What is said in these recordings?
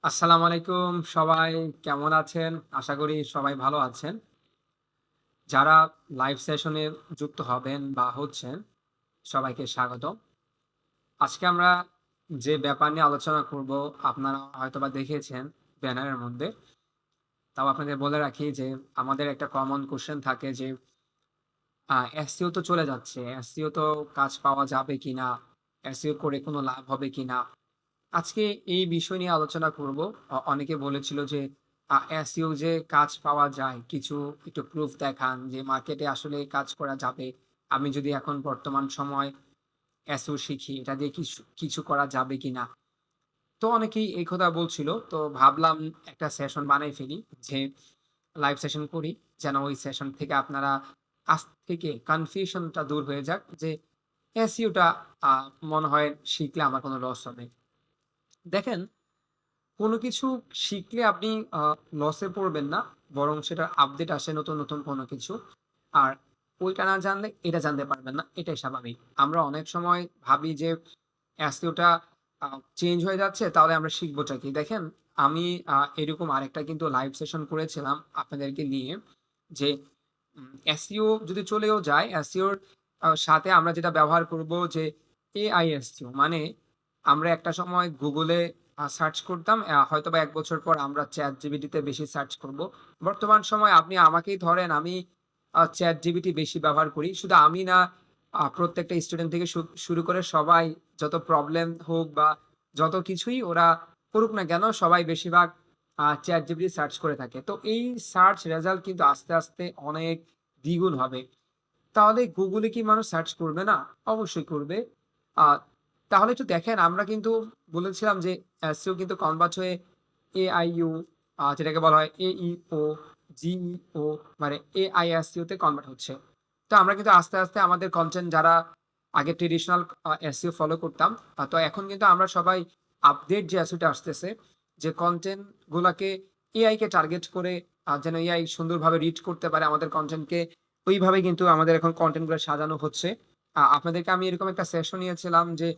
আসসালামু আলাইকুম সবাই কেমন আছেন? আশা করি সবাই ভালো আছেন। যারা লাইভ সেশনে যুক্ত হবেন বা হচ্ছেন সবাইকে স্বাগতম। আজকে আমরা যে ব্যাপার নিয়ে আলোচনা করব আপনারা হয়তোবা দেখেছেন ব্যানারের মধ্যে। তাও আপনাদের বলে রাখি যে আমাদের একটা কমন কোয়েশ্চেন থাকে যে এসইও তো চলে যাচ্ছে। এসইও তো কাজ পাওয়া যাবে কিনা? এসইও করে কোনো লাভ হবে কিনা? আজকে এই বিষয় নিয়ে আলোচনা করব। অনেকে বলেছিল যে SEO যে কাজ পাওয়া যায়, কিছু একটু প্রুফ দেখান যে মার্কেটে আসলে কাজ করা যাবে। আমি যদি এখন বর্তমান সময় SEO শিখি, এটা দিয়ে কিছু কিছু করা যাবে কিনা? তো অনেকেই এই কথা বলছিল। তো ভাবলাম একটা সেশন বানাই ফেলি যে লাইভ সেশন করি। যেন ওই সেশন থেকে আপনারা আজ থেকে কনফিউশনটা দূর হয়ে যাক যে SEO টা মনে হয় শিখলে আমার কোনো লস হবে। দেখেন কোনো কিছু শিখলে আপনি আ লসে পড়বেন না। বরং সেটার আপডেট আসে নতুন, নতুন কোনো কিছু। আর ওইটা না জানলে এটা জানতে পারবেন না। এটাই স্বাভাবিক। আমরা অনেক সময় ভাবি যে SEO টা আ চেঞ্জ হয়ে যাচ্ছে তাহলে আমরা শিখবোটা কি? দেখেন আমি এরকম আরেকটা কিন্তু লাইভ সেশন করেছিলাম আপনাদেরকে নিয়ে যে SEO যদি চলেও যায় SEO র সাথে আমরা যেটা ব্যবহার করব যে AI SEO মানে আমরা একটা সময় Google এ সার্চ করতাম। হয়তোবা ১ বছর পর আমরা ChatGPT তে বেশি সার্চ করব। বর্তমান সময়ে আপনি আমাকেই ধরেন আমি ChatGPT বেশি ব্যবহার করি। শুধু আমি না প্রত্যেকটা স্টুডেন্ট থেকে শুরু করে সবাই যত প্রবলেম হোক বা যত কিছুই ওরা করুক না কেন সবাই বেশিরভাগ ChatGPT সার্চ করে থাকে। তো এই সার্চ রেজাল্ট কিন্তু আস্তে, আস্তে অনেক দ্বিগুণ হবে। তাহলে Google এ কি মানুষ সার্চ করবে না? অবশ্যই করবে। আ তাহলে একটু দেখেন আমরা কিন্তু বলেছিলাম যে SEO কিন্তু কনভার্ট হয়ে AIU যেটাকে বলা হয় AEO, GEO মানে AISEO তে কনভার্ট হচ্ছে। তো আমরা কিন্তু আস্তে, আস্তে আমাদের কনটেন্ট যারা আগে ট্র্যাডিশনাল SEO ফলো করতাম, তো এখন কিন্তু আমরা সবাই আপডেট যে SEO টা আসতেছে, যে কনটেন্ট গুলাকে AI কে টার্গেট করে যেন AI সুন্দরভাবে রিড করতে পারে আমাদের কনটেন্টকে ওইভাবে কিন্তু আমাদের এখন কনটেন্ট গুলো সাজানো হচ্ছে। আপনাদেরকে আমি এরকম একটা সেশন নিয়েছিলাম যে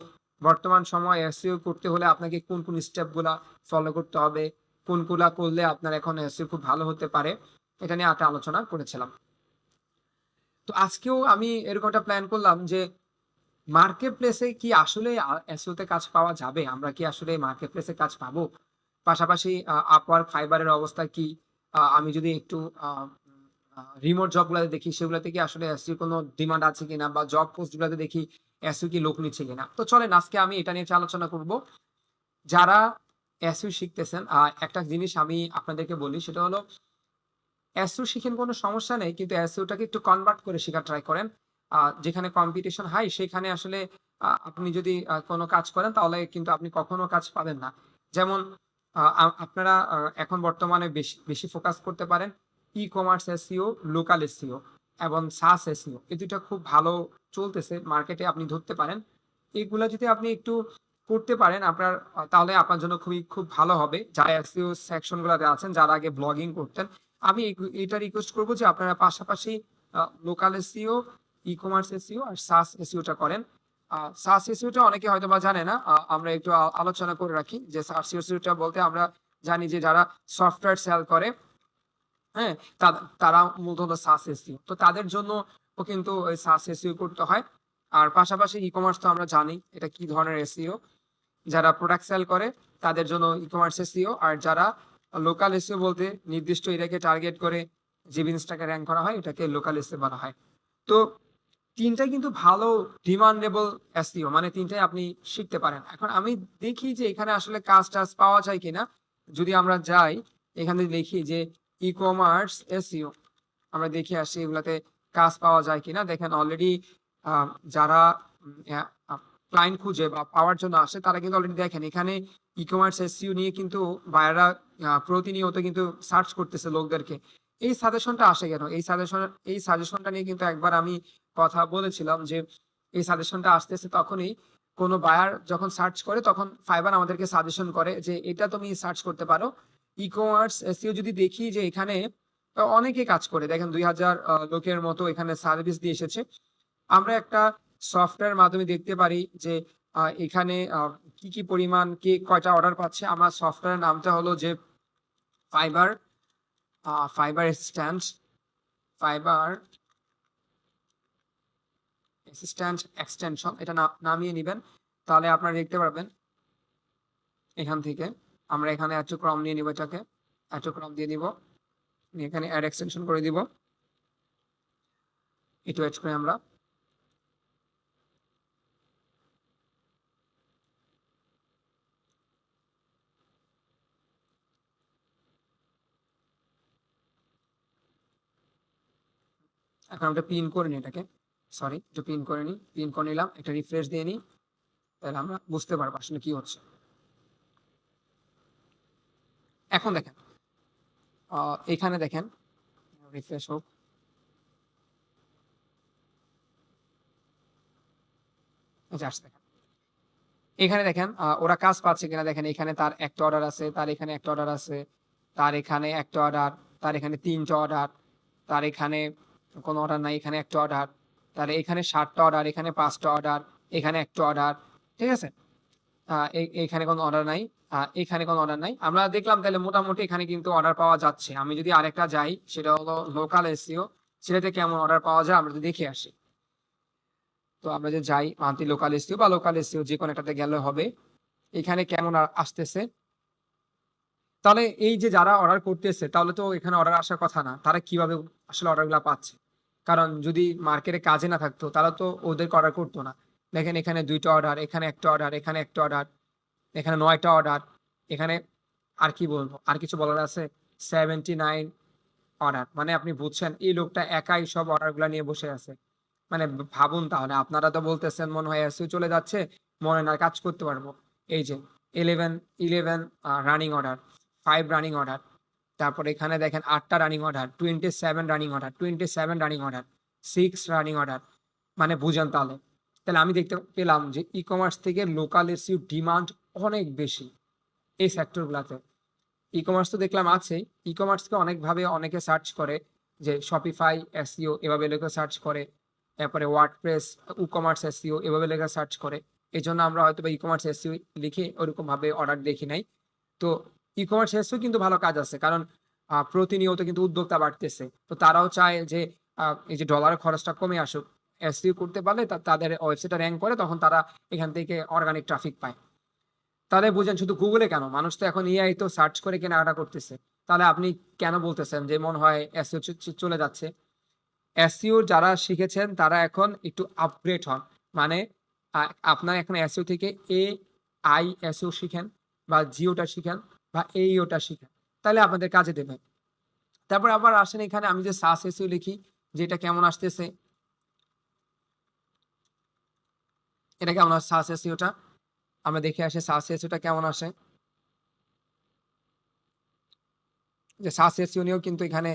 বর্তমান সময়ে SEO করতে হলে আপনাকে কোন, কোন স্টেপ গুলা ফলো করতে হবে, কোনগুলা করলে আপনার এখন SEO খুব ভালো হতে পারে। এটা নিয়ে একটা আলোচনা করেছিলাম। তো আজকেও আমি এরকম একটা প্ল্যান করলাম যে মার্কেট প্লেসে কি আসলে SEO তে কাজ পাওয়া যাবে? আমরা কি আসলে মার্কেট প্লেসে কাজ পাবো? পাশাপাশি Upwork, Fiverr এর অবস্থা কি? আমি যদি একটু আ আ রিমোট জব গুলাতে দেখি সেগুলাতে কি আসলে SEO কোনো ডিমান্ড আছে কিনা? বা জব পোস্ট গুলাতে দেখি SEO কি লোক নিচ্ছে কিনা? তো চলেন আজকে আমি এটা নিয়ে একটু আলোচনা করব। যারা SEO শিখতেছেন একটা জিনিস আমি আপনাদেরকে বলি সেটা হলো SEO শিখেন কোনো সমস্যা নেই। কিন্তু SEO টাকে একটু কনভার্ট করে শেখার ট্রাই করেন। যেখানে কম্পিটিশন হাই সেখানে আসলে আপনি যদি কোনো কাজ করেন তাহলে কিন্তু আপনি কখনো কাজ পাবেন না। যেমন আ আ আপনারা এখন বর্তমানে বেশি, বেশি ফোকাস করতে পারেন ই-কমার্স SEO, লোকাল SEO এবং SaaS SEO এই ২ টা খুব ভালো চলতেছে মার্কেটে আপনি ধরতে পারেন। এগুলা যদি আপনি একটু করতে পারেন আপনার তাহলে আপনার জন্য খুব ভালো হবে। যারা SEO সেকশন গুলাতে আছেন, যারা আগে ব্লগিং করতেন আমি এটা রিকোয়েস্ট করব যে আপনারা পাশাপাশি লোকাল এসইও, ই-কমার্স এসইও আর SaaS এসইও টা করেন। SaaS এসইও টা অনেকে হয়তোবা জানে না। আমরা একটু আলোচনা করে রাখি যে SaaS এসইও টা বলতে আমরা জানি যে যারা সফটওয়্যার সেল করে, হ্যাঁ? তারা মূলত SaaS এসইও। তো তাদের জন্যও কিন্তু ওই SaaS এসইও করতে হয়। আর পাশাপাশি ই-কমার্স তো আমরা জানি এটা কি ধরনের এসইও। যারা প্রোডাক্ট সেল করে তাদের জন্য ই-কমার্স এসইও আর যারা লোকাল এসইও বলতে নির্দিষ্ট এরিয়াকে টার্গেট করে যে বিজনেসটাকে র‍্যাংক করা হয় এটাকে লোকাল এসইও বলা হয়। তো ৩ টাই কিন্তু ভালো ডিমান্ডেবল এসইও মানে ৩ টাই আপনি শিখতে পারেন। এখন আমি দেখি যে এখানে আসলে কাজ-টাজ পাওয়া যায় কিনা? যদি আমরা যাই এখানে দেখি যে ই-কমার্স এসইও আমরা দেখে আসি এগুলাতে কাজ পাওয়া যায় কিনা। দেখেন অলরেডি আ যারা উম অ্যা আ ক্লায়েন্ট খুঁজে বা পাওয়ার জন্য আসে তারা কিন্তু অলরেডি দেখেন এখানে ই-কমার্স এসইও নিয়ে কিন্তু বায়াররা প্রতিনিয়ত কিন্তু সার্চ করতেছে লোকদেরকে। এই সাজেশনটা আসে কেন? এই সাজেশনটা নিয়ে কিন্তু একবার আমি কথা বলেছিলাম যে এই সাজেশনটা আসতেছে তখনই কোন বায়ার যখন সার্চ করে তখন ফাইবার আমাদেরকে সাজেশন করে যে এটা তুমি সার্চ করতে পারো। ই-কমার্স এসইও যদি দেখি যে এখানে অনেকে কাজ করে। দেখেন ২,০০০ লোকের মতো এখানে সার্ভিস দিয়ে এসেছে। আমরা একটা সফটওয়্যার মাধ্যমে দেখতে পারি যে এখানে কি কি পরিমাণ কে কয়টা অর্ডার পাচ্ছে। আমার সফটওয়্যারের নামটা হলো যে fibre fibre assistant fibre assistant extension, এটা নামিয়ে নেবেন। তাহলে আপনারা দেখতে পারবেন এখান থেকে। আমরা এখানে অ্যাটোক্রম নিয়ে নিব, এটাকে অ্যাটোক্রম দিয়ে দিব, এখানে অ্যাড এক্সটেনশন করে দিব। একটু ওয়েট করে আমরা এখন আমরা পিন করে নিই এটাকে, সরি একটু পিন করে নিই, পিন করে নিলাম, একটা রিফ্রেশ দিয়ে নিই, তাহলে আমরা বুঝতে পারবো আসলে কি হচ্ছে। এখন দেখেন এখানে দেখেন, রিফ্রেশ হোক, জাস্ট দেখেন এখানে দেখেন ওরা কাজ পাচ্ছে কিনা দেখেন। এখানে তার একটা অর্ডার আছে, তার এখানে একটা অর্ডার আছে, তার এখানে একটা অর্ডার, তার এখানে ৩টা অর্ডার, তার এখানে কোনো অর্ডার নাই, এখানে একটা অর্ডার, তার এখানে ৭টা অর্ডার, এখানে ৫টা অর্ডার, এখানে একটা অর্ডার, ঠিক আছে। এইখানে কোনো অর্ডার নাই, এখানে কোনো অর্ডার নাই। আমরা দেখলাম তাহলে মোটামুটি এখানে কিন্তু অর্ডার পাওয়া যাচ্ছে। আমি যদি আরেকটা যাই, সেটা হলো লোকাল এসইও, সেটাতে কেমন অর্ডার পাওয়া যায় আমরা যদি দেখে আসি। তো আমরা যে যাই মান্থলি লোকাল এসইও বা লোকাল এসইও যে কোনো একটাতে গেলে হবে, এখানে কেমন আসতেছে। তাহলে এই যে যারা অর্ডার করতেছে, তাহলে তো এখানে অর্ডার আসার কথা না, তারা কিভাবে আসলে অর্ডারগুলো পাচ্ছে? কারণ যদি মার্কেটে কাজে না থাকতো তাহলে তো ওদেরকে অর্ডার করতো না। দেখেন এখানে ২টা অর্ডার, এখানে একটা অর্ডার, এখানে একটা অর্ডার, এখানে ৯টা অর্ডার, এখানে আর কি বলবো, আর কিছু বলার আছে? 79 অর্ডার। মানে আপনি বুঝছেন এই লোকটা একাই সব অর্ডারগুলো নিয়ে বসে আছে। মানে ভাবুন, তাহলে আপনারা তো বলতেছেন মনে হয় এসইও চলে যাচ্ছে, মনে না কাজ করতে পারবো। এই যে 11 রানিং অর্ডার, 5 রানিং অর্ডার, তারপর এখানে দেখেন 8টা running order, 27 running order, 27 running order, 6 running order. মানে বুঝেন তাহলে। তাহলে আমি দেখতে পেলাম যে ই কমার্স থেকে লোকাল এসইও ডিমান্ড অনেক বেশি এই সেক্টরগুলোতে। ই কমার্স তো দেখলাম আছেই, ই কমার্সকে অনেকভাবে অনেকে সার্চ করে, যে শপিফাই এসইও এভাবে লেখা সার্চ করে, তারপরে ওয়ার্ডপ্রেস ই কমার্স এসইও এভাবে লেখা সার্চ করে। এই জন্য আমরা হয়তো বা ই কমার্স এসইও লিখে ওরকম ভাবে অর্ডার দেখি নাই। তো ই কমার্স এসইও কিন্তু ভালো কাজ আছে, কারণ প্রতিনিয়ত কিন্তু উদ্যোক্তা বাড়তেছে, তো তারাও চায় যে এই যে ডলারের খরচটা কমে আসুক। এসইও করতে পারলে তাদের ওয়েবসাইটটা র্যাঙ্ক করে, তখন তারা এখান থেকে অর্গানিক ট্রাফিক পায়। তাহলে বুঝেন শুধু গুগলে কেন, মানুষ তো এখন এআই তো সার্চ করে কেনাকাটা করতেছে। তাহলে আপনি কেন বলতেছেন যে মনে হয় এসইও চলে যাচ্ছে? এসইও যারা শিখেছেন তারা এখন একটু আপগ্রেড হন। মানে আপনার এখন এসইও থেকে আই এসইও শিখেন, বা জিওটা শিখেন, বা এইওটা শিখেন, তাহলে আপনাদের কাজে দেবে। তারপর আবার আসেন এখানে, আমি যে সাস এসইও লিখি, যে এটা কেমন আসতেছে, এটা কেমন আসছে সাস এসইওটা, আমরা দেখে আসি সাস এসইওটা কেমন আসে। যে সাস এসইও নিয়েও কিন্তু এখানে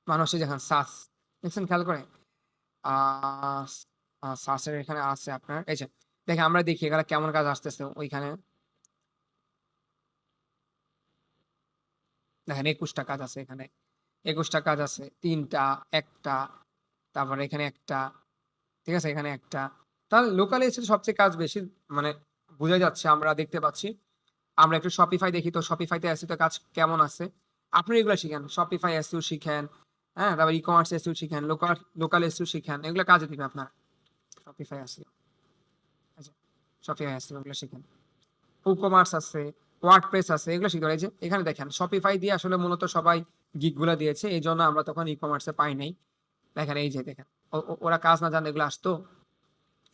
মানুষের যখন সাস দেখছেন খেয়াল করে, আহ সাসের এখানে আছে আপনার, এই যে দেখেন আমরা দেখি এখানে কেমন কাজ আসতেছে। ওইখানে দেখেন ২১টা কাজ আছে, এখানে ২১টা কাজ আছে, ৩টা, একটা, তারপরে এখানে একটা, ঠিক আছে, এখানে একটা। তাহলে লোকালি এসে সবচেয়ে কাজ বেশি, মানে বোঝা যাচ্ছে, আমরা দেখতে পাচ্ছি। আমরা একটু শপিফাই দেখি তো, শপিফাইতে এসইও কাজ কেমন আছে। আপনি এগুলো শিখেন, শপিফাই এসইও শিখেন, হ্যাঁ, তারপর ই কমার্স এসইও শিখেন, লোকাল লোকাল এসইও শিখেন, এগুলো কাজে দিবে আপনার। শপিফাই এসইও, আচ্ছা, শপিফাই এসইও এগুলো শিখেন। কমার্স আছে, ওয়ার্ডপ্রেস আছে, এগুলো শিখতে পারে। যে এখানে দেখেন শপিফাই দিয়ে আসলে মূলত সবাই গিগগুলা দিয়েছে, এই জন্য আমরা তখন ই কমার্সে পাই নাই। দেখেন এই যে দেখেন ওরা কাজ না জানলে এগুলো আসতো।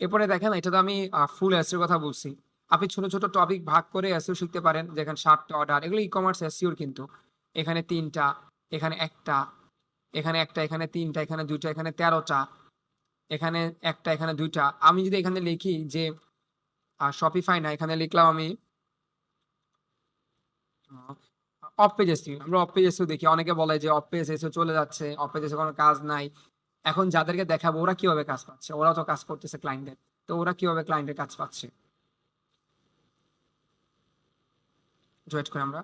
এরপরে দেখেন, এটা তো আমি ফুল এসইওর কথা বলছি। আপনি ছোট ছোট টপিক ভাগ করে এসইও শিখতে পারেন, যেখানে 7টা অর্ডার, এগুলো ই কমার্স এসইওর কিন্তু। এখানে 3টা, এখানে একটা, এখানে একটা, এখানে 3টা, এখানে 2টা, এখানে 13টা, এখানে একটা, এখানে 2টা। আমি যদি এখানে লিখি যে শপিফাই না, এখানে লিখলাম আমি অফ পেজ এসইও। আমরা অফ পেজ এসইও দেখি, অনেকে বলে যে অফ পেজ এসইও চলে যাচ্ছে, অফ পেজ এসইও কোনো কাজ নাই। এখন যাদেরকে দেখাবো ওরা কিভাবে কাজ পাচ্ছে, ওরাও তো কাজ করতেছে ক্লায়েন্টের, তো ওরা কিভাবে ক্লায়েন্টের কাজ পাচ্ছে। জয়েট করে আমরা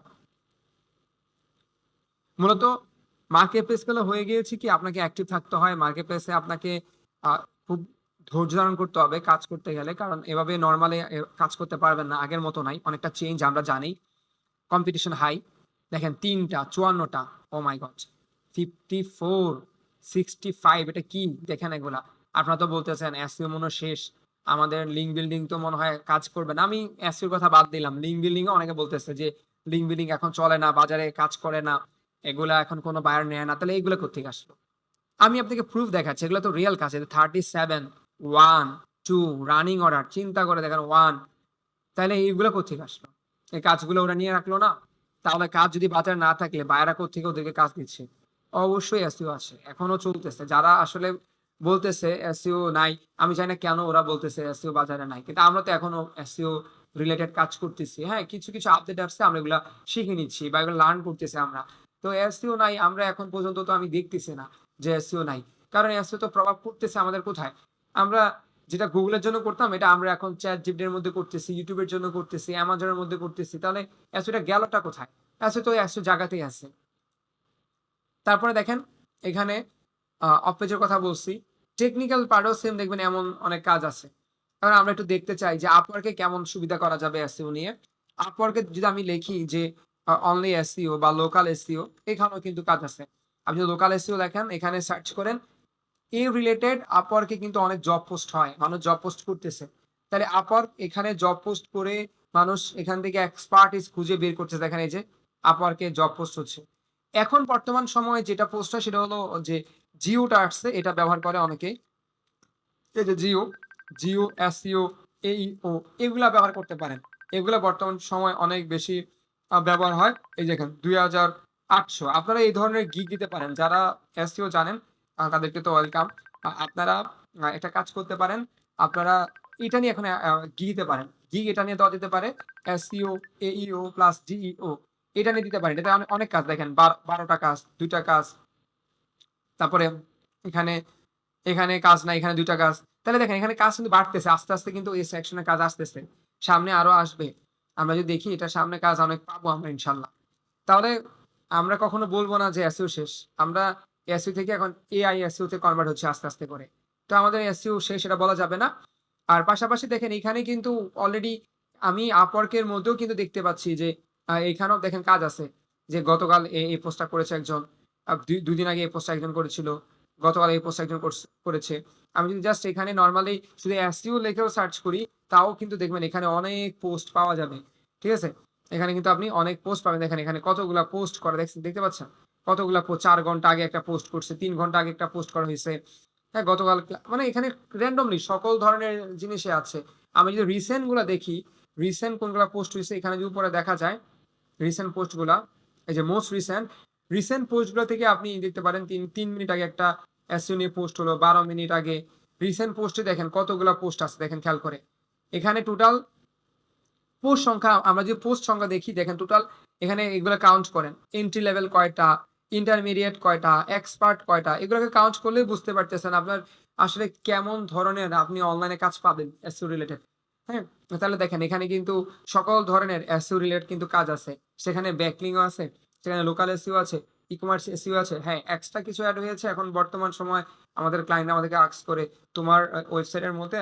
মূলত মার্কেট প্লেস গুলো হয়ে গিয়েছে কি, আপনাকে অ্যাক্টিভ থাকতে হয় মার্কেট প্লেসে। আপনাকে খুব ধৈর্য ধারণ করতে হবে কাজ করতে গেলে। কারণ এভাবে নরমালি কাজ করতে পারবেন না। আগের মতো নাই। অনেকটা চেঞ্জ আমরা জানি। Competition high. দেখেন ৩ টা, ৫৪ টা। ওহ মাই গড! 54, 65 এটা কি? দেখেন এগুলা। আপনারা তো বলতেছেন এসইও মনে হয় শেষ। আমাদের লিঙ্ক বিল্ডিং তো মনে হয় কাজ করবে না। আমি এসইওর কথা বাদ দিলাম। লিঙ্ক বিল্ডিং এও অনেকে বলতেছে যে লিঙ্ক বিল্ডিং এখন চলে না, বাজারে কাজ করে না। এগুলা এখন কোনো বায়ার নেয় না। তাহলে এগুলা কোত্থেকে আসলো? আমি আপনাকে প্রুফ দেখাচ্ছি। এগুলো তো রিয়াল কাজ। এই যে 37, 1, 2 রানিং অর্ডার। চিন্তা করে দেখেন 1 তাইলে এইগুলা কোত্থেকে আসলো? এই কাজগুলো ওরা নিয়ে রাখলো না? তাহলে কাজ যদি বাজারে না থাকলে বায়েরা কোত্থেকে ওদেরকে কাজ দিচ্ছে? অবশ্যই এসইও আছে। এখনো চলতেছে। যারা আসলে বলতেছে এসইও নাই, আমি জানি না কেন ওরা বলতেছে এসইও বাজারে নাই। কিন্তু আমরা তো এখনো এসইও রিলেটেড কাজ করতেছি। হ্যাঁ, কিছু আপডেট আসছে আমরা এগুলা শিখে নিচ্ছি বা এগুলো লার্ন করতেছি আমরা। তো এসইও নাই আমরা এখন পর্যন্ত তো আমি দেখতেছি না যে এসইও নাই। কারণ এসইও তো প্রভাব পড়তেছে আমাদের কোথায়? আমরা যেটা গুগলের জন্য করতাম এটা আমরা এখন চ্যাট জিপিটির মধ্যে করতেছি, ইউটিউবের জন্য করতেছি, অ্যামাজনের মধ্যে করতেছি। তাহলে এসইওটা গেলটা কোথায়? এসইও তো এসইও জায়গাতেই আছে। তারপরে দেখেন এখানে অফ পেজের কথা বলছি। টেকনিক্যাল পার্টেও সেম দেখবেন এমন অনেক কাজ আছে। কারণ আমরা একটু দেখতে চাই যে আপওয়ার্কে কেমন সুবিধা করা যাবে এসইও নিয়ে। আপওয়ার্কে যদি আমি লিখি যে অনলি এসইও বা লোকাল এসইও এখানেও কিন্তু কাজ আছে। আপনি যদি লোকাল এসইও লেখেন এখানে সার্চ করেন এই রিলেটেড আপওয়ার্কে কিন্তু অনেক জব পোস্ট হয়। মানুষ জব পোস্ট করতেছে। তাহলে আপওয়ার্ক এখানে জব পোস্ট করে মানুষ এখান থেকে এক্সপার্টিস খুঁজে বের করতেছে। দেখেন এই যে আপওয়ার্কে জব পোস্ট হচ্ছে। এখন বর্তমান সময়ে যেটা পোস্ট হয় সেটা হলো যে জিওটা আসছে এটা ব্যবহার করে অনেকেই। এই যে জিও, এসইও, এইও এগুলা ব্যবহার করতে পারেন। এগুলা বর্তমান সময় অনেক বেশি ব্যবহার হয়। এই দেখেন ২,৮০০ আপনারা এই ধরনের গিগ দিতে পারেন। যারা এসইও জানেন তাদেরকে তো ওয়েলকাম। আপনারা একটা কাজ করতে পারেন। আপনারা এটা নিয়ে এখন গিগ দিতে পারেন। গিগ এটা নিয়ে দেওয়া যেতে পারে এসইও, এইও প্লাস ডিইও এটা নিয়ে দিতে পারেন। এটাতে অনেক কাজ দেখেন ১২টা কাজ, ২টা কাজ। তারপরে এখানে এখানে কাজ নাই, এখানে ২টা কাজ। তাহলে দেখেন এখানে কাজ কিন্তু বাড়তেছে। আস্তে, আস্তে কিন্তু এই সেকশনে কাজ আসতেছে। সামনে আরো আসবে। আমরা যদি দেখি এটার সামনে কাজ অনেক পাবো আমরা ইনশাল্লাহ। তাহলে আমরা কখনো বলব না যে এসইও শেষ। আমরা এসইও থেকে এখন এআই এসইও তে কনভার্ট হচ্ছে আস্তে, আস্তে করে। তো আমাদের এসইও শেষ এটা বলা যাবে না। আর পাশাপাশি দেখেন এখানে কিন্তু অলরেডি আমি Upwork এর মধ্যেও কিন্তু দেখতে পাচ্ছি যে এখানেও দেখেন কাজ আছে। যে গতকাল এই পোস্টটা করেছে একজন। ২ দিন আগে এই পোস্টটা একজন করেছিল। গতকাল এই পোস্টটা একজন করেছে। আমি যদি জাস্ট এখানে নরমালি শুধু এসইও লিখেও সার্চ করি, তাও কিন্তু দেখবেন এখানে অনেক পোস্ট পাওয়া যাবে। ঠিক আছে? এখানে কিন্তু আপনি অনেক পোস্ট পাবেন। দেখেন এখানে কতগুলা পোস্ট করা দেখতে পাচ্ছেন? কতগুলা ৪ ঘন্টা আগে একটা পোস্ট করছে, ৩ ঘন্টা আগে একটা পোস্ট করা হইছে। হ্যাঁ, গতকাল মানে এখানে randomly সকল ধরনের জিনিসই আছে। আমি যদি রিসেন্ট গুলা দেখি, রিসেন্ট কোনগুলা পোস্ট হইছে এখানে যদি উপরে দেখা যায়, রিসেন্ট পোস্ট গুলা, এই যে মোস্ট রিসেন্ট পোস্ট গুলা থেকে আপনি দেখতে পারেন ৩ মিনিট আগে একটা এসইও নিয়ে পোস্ট হলো, ১২ মিনিট আগে। রিসেন্ট পোস্টে দেখেন কতগুলা পোস্ট আছে দেখেন খেয়াল করে। এখানে টোটাল পোস্ট সংখ্যা আমরা যদি পোস্ট সংখ্যা দেখি দেখেন টোটাল এখানে এগুলো কাউন্ট করেন। এন্ট্রি লেভেল কয়টা, ইন্টারমিডিয়েট কয়টা, এক্সপার্ট কয়টা এগুলোকে কাউন্ট করলেই বুঝতে পারতেছেন আপনার আসলে কেমন ধরনের আপনি অনলাইনে কাজ পাবেন এসইও রিলেটেড। হ্যাঁ? তাহলে দেখেন এখানে কিন্তু সকল ধরনের এসইও রিলেটেড কিন্তু কাজ আছে। সেখানে ব্যাকলিংও আছে, সেখানে লোকাল এসইও আছে, ই-কমার্স এসইও আছে। হ্যাঁ, এক্সট্রা কিছু এড হয়েছে এখন বর্তমান সময় আমাদের ক্লায়েন্ট আমাদেরকে আস্ক করে তোমার ওয়েবসাইটের মধ্যে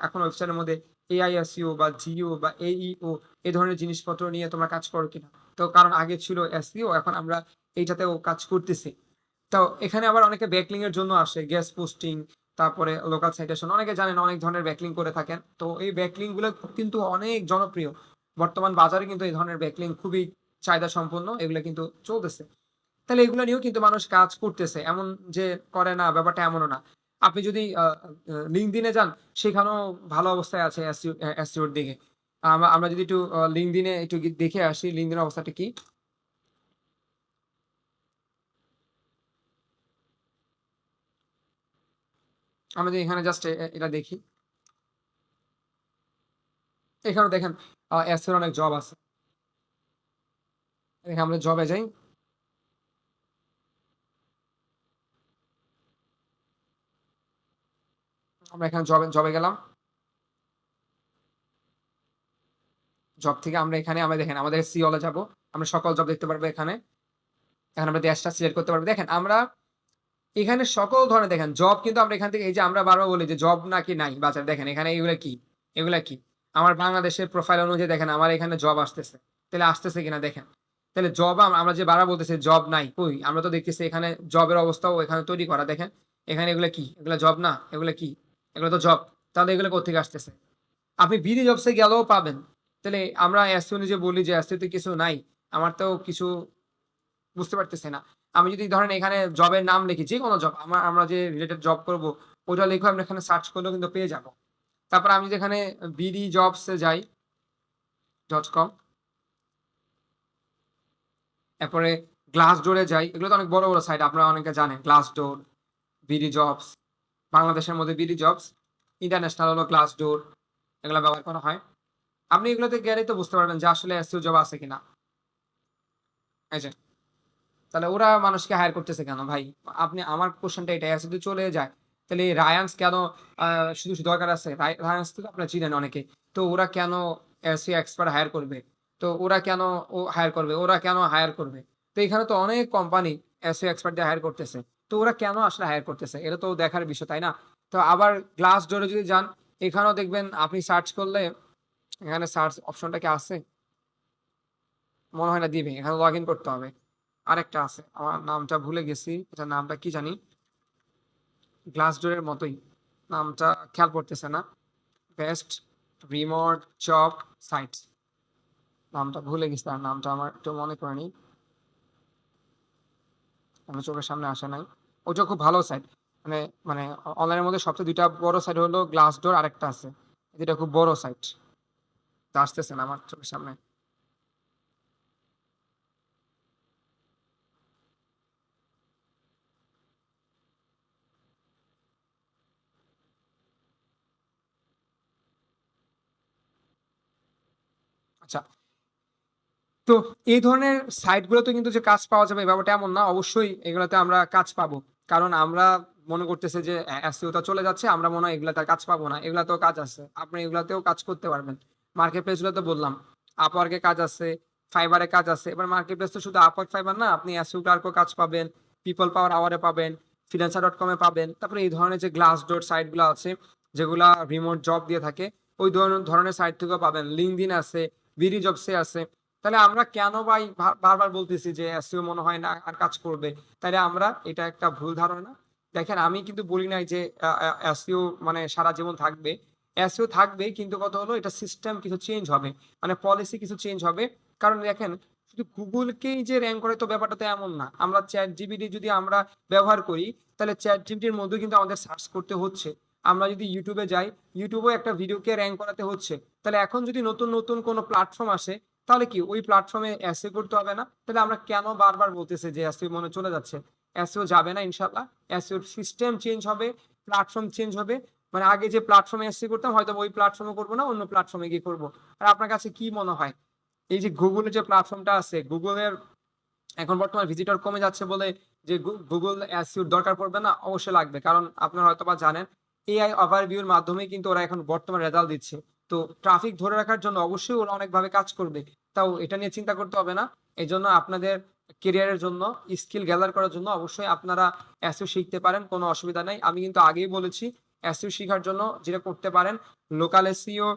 এখন ওয়েবসাইটের মধ্যে এআই এসইও বা জিও বা এইও এই ধরনের জিনিসপত্র নিয়ে তোমরা কাজ করো কিনা? তো কারণ আগে ছিল এসইও এখন আমরা এইটাতেও কাজ করতেছি। তো এখানে আবার অনেকে ব্যাকলিং এর জন্য আসে, গেস্ট পোস্টিং, তারপরে লোকাল সাইটেশন। অনেকে জানেন অনেক ধরনের ব্যাকলিং করে থাকেন। তো এই ব্যাকলিং গুলো কিন্তু অনেক জনপ্রিয়। বর্তমান বাজারে কিন্তু এই ধরনের ব্যাকলিং খুবই চাহিদা সম্পন্ন। এগুলো কিন্তু চলতেছে। তাহলে এগুলো নিয়েও কিন্তু মানুষ কাজ করতেছে। এমন যে করে না ব্যাপারটা এমনও না। আপনি যদি LinkedIn এ যান সেখানেও ভালো অবস্থায় আছে এসইও এর দিকে। আমরা যদি একটু LinkedIn এ একটু দেখে আসি LinkedIn এর অবস্থাটা কি? আমরা যদি এখানে জাস্ট এটা দেখি। এখানেও দেখেন এসইও এর অনেক জব আছে। দেখেন আমরা জবে যাই। আমরা এখানে জবে গেলাম। জব থেকে আমরা এখানে আমরা দেখেন আমাদের সিওল এ যাবো। আমরা সকল জব দেখতে পারবো এখানে। এখানে আমরা দেশটা সিলেক্ট করতে পারবো। দেখেন আমরা এখানে সকল ধরনের দেখেন জব কিন্তু আমরা এখান থেকে এই যে আমরা বারবার বলি যে জব নাকি নাই বাজার দেখেন এখানে এগুলা কি এগুলা কি আমার বাংলাদেশের প্রোফাইল অনুযায়ী দেখেন আমার এখানে জব আসতেছে তাহলে আসতেছে কিনা দেখেন তাহলে জব আমরা যে বারবার বলতেছি জব নাই কই আমরা তো দেখতেছি এখানে জবের অবস্থাও এখানে তৈরি করা দেখেন এখানে এগুলা কি এগুলা জব না এগুলা কি এগুলো তো জব তাহলে এগুলো কোথেকে আসতেছে আপনি বিডি জবসে গেলেও পাবেন তাহলে আমরা এসইও নিজে বলি যে এসইওতে কিছু নাই আমার তো কিছু বুঝতে পারতেছি না আমি যদি ধরেন এখানে জবের নাম লিখি যে কোনো জব আমরা যে রিলেটেড জব করব ওইটা লিখে আমরা এখানে সার্চ করলেও কিন্তু পেয়ে যাব তারপর আমি যেখানে বিডি জবসে যাই .com এরপরে গ্লাস ডোরে যাই এগুলো তো অনেক বড় বড় সাইট আপনারা অনেকে জানেন গ্লাস ডোর বিডি জবস বাংলাদেশের মধ্যে বিডি জবস ইন্টারন্যাশনাল হলো গ্লাস ডোর এগুলো ব্যবহার করা হয় আপনি এগুলোতে গেলেই তো বুঝতে পারবেন যে আসলে এসইও জব আছে কিনা এই যে তাহলে ওরা মানুষকে হায়ার করতেছে কেন ভাই আপনি আমার কোশ্চেনটা এটাই আছে যদি চলে যায় তাহলে এই রায়ান্স কেন শুধু শুধু দরকার আছে রায়ান্স তো আপনারা চিনেন অনেকে তো ওরা কেন এসইও এক্সপার্ট হায়ার করবে তো ওরা কেন ও হায়ার করবে ওরা কেন হায়ার করবে তো এখানে তো অনেক কোম্পানি এসইও এক্সপার্ট দিয়ে হায়ার করতেছে তো ওরা কেন আসলে হায়ার করতেছে এটা তো দেখার বিষয় তাই না তো আবার গ্লাস ডোরে যদি যান এখানেও দেখবেন আপনি সার্চ করলে এখানে সার্চ অপশনটা কি আছে মনে হয় না দিবে এখানে লগ ইন করতে হবে আরেকটা আছে আমার নামটা ভুলে গেছি এটার নামটা কি জানি গ্লাস ডোরের মতোই নামটা খেয়াল পড়তেছে না বেস্ট রিমোট জব সাইট নামটা ভুলে গেছি আর নামটা আমার একটু মনে করে নি আমার চোখের সামনে আসে নাই ওটা খুব ভালো সাইট মানে মানে অনলাইনের মধ্যে সবচেয়ে দুইটা বড় সাইট হলো গ্লাস ডোর আরেকটা আছে এটা খুব বড় সাইট আসতেছে না আমার চোখের সামনে আচ্ছা তো এই ধরনের সাইটগুলোতে কিন্তু যে কাজ পাওয়া যাবে ব্যাপারটা এমন না অবশ্যই এগুলোতে আমরা কাজ পাবো কারণ আমরা মনে করতেছে যে এসইওটা চলে যাচ্ছে আমরা মনে হয় এগুলাতে আর কাজ পাবো না এগুলাতেও কাজ আছে আপনি এগুলাতেও কাজ করতে পারবেন মার্কেট প্লেসগুলোতে বললাম আপওয়ার্কে কাজ আছে ফাইবারে কাজ আছে এবার মার্কেট প্লেস তো শুধু আপওয়ার্ক ফাইবার না আপনি এসইও ক্লার্কও কাজ পাবেন পিপল পাওয়ার আওয়ারে পাবেন ফ্রিল্যান্সার.com-এ পাবেন তারপরে এই ধরনের যে গ্লাস ডোর সাইটগুলো আছে যেগুলা রিমোট জব দিয়ে থাকে ওই ধরনের সাইট থেকেও পাবেন লিঙ্কডইন আছে বিডি জবসে আছে তাহলে আমরা কেন ভাই বারবার বলতেছি যে এসইও মনে হয় না আর কাজ করবে তাহলে আমরা এটা একটা ভুল ধারণা দেখেন আমি কিন্তু বলি নাই যে এসইও মানে সারা জীবন থাকবে এসইও থাকবে কিন্তু কথা হলো এটা সিস্টেম কিছু চেঞ্জ হবে মানে পলিসি কিছু চেঞ্জ হবে কারণ দেখেন শুধু গুগলকেই যে র্যাঙ্ক করে তো ব্যাপারটা তো এমন না আমরা চ্যাট জিপিটি যদি আমরা ব্যবহার করি তাহলে চ্যাট জিপিটির মধ্যে কিন্তু আমাদের সার্চ করতে হচ্ছে আমরা যদি ইউটিউবে যাই ইউটিউবেও একটা ভিডিওকে র্যাঙ্ক করাতে হচ্ছে তাহলে এখন যদি নতুন নতুন কোনো প্ল্যাটফর্ম আসে তাহলে কি ওই প্ল্যাটফর্মে এসইও করতে হবে না তাহলে আমরা কেন বারবার বলতেছি যে এসইও মনে চলে যাচ্ছে এসইও যাবে না ইনশাল্লাহ এসইও সিস্টেম চেঞ্জ হবে প্ল্যাটফর্ম চেঞ্জ হবে মানে আগে যে প্ল্যাটফর্মে এসইও করতাম হয়তো ওই প্ল্যাটফর্মে করবো না অন্য প্ল্যাটফর্মে গিয়ে করবো আর আপনার কাছে কি মনে হয় এই যে গুগলের যে প্ল্যাটফর্মটা আছে গুগলের এখন বর্তমানে ভিজিটর কমে যাচ্ছে বলে যে গুগল এসইওর দরকার পড়বে না অবশ্যই লাগবে কারণ আপনারা হয়তো বা জানেন এআই ওভারভিউর মাধ্যমে কিন্তু ওরা এখন বর্তমানে রেজাল্ট দিচ্ছে তো ট্রাফিক ধরে রাখার জন্য অবশ্যই ওরা অনেকভাবে কাজ করবে তাও এটা নিয়ে চিন্তা করতে হবে না এই জন্য আপনাদের কেরিয়ারের জন্য স্কিল গ্যাদার করার জন্য অবশ্যই আপনারা এসইও শিখতে পারেন কোনো অসুবিধা নাই আমি কিন্তু আগেই বলেছি এসইও শেখার জন্য যেটা করতে পারেন local SEO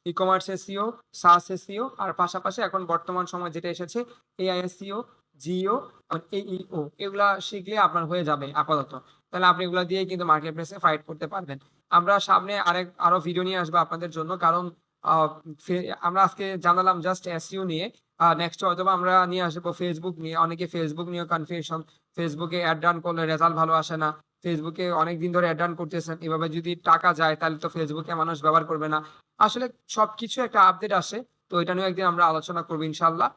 e-commerce SEO SaaS SEO আর পাশাপাশি এখন বর্তমান সময় যেটা এসেছে এআই এসইও জিও এইও এগুলা শিখলে আপনার হয়ে যাবে আপাতত তাহলে আপনি এগুলা দিয়ে কিন্তু মার্কেট প্লেসে ফাইট করতে পারবেন আমরা সামনে আরো ভিডিও নিয়ে আসবো আপনাদের জন্য কারণ আমরা আজকে জানালাম জাস্ট এসইও নিয়ে নেক্সট হয়তো আমরা নিয়ে আসবো ফেসবুক নিয়ে অনেকে ফেসবুক নিয়ে কনফিউশন ফেসবুকে অ্যাড রান করলে রেজাল্ট ভালো আসে না ফেসবুকে অনেক দিন ধরে অ্যাড রান করতেছেন এভাবে যদি টাকা যায় তাহলে তো ফেসবুকে মানুষ ব্যবহার করবে না আসলে সবকিছু একটা আপডেট আসে তো এটা নিয়ে একদিন আমরা আলোচনা করবো ইনশাল্লাহ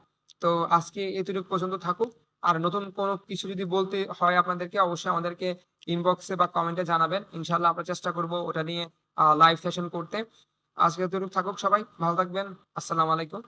তো আজকে এতটুকু পর্যন্ত থাকুক আর নতুন কোনো কিছু যদি বলতে হয় আপনাদেরকে অবশ্যই আমাদেরকে ইনবক্সে বা কমেন্টে জানাবেন ইনশাল্লাহ আমরা চেষ্টা করব ওটা নিয়ে লাইভ সেশন করতে আজকে এতটুকু থাকুক সবাই ভালো থাকবেন আসসালামু আলাইকুম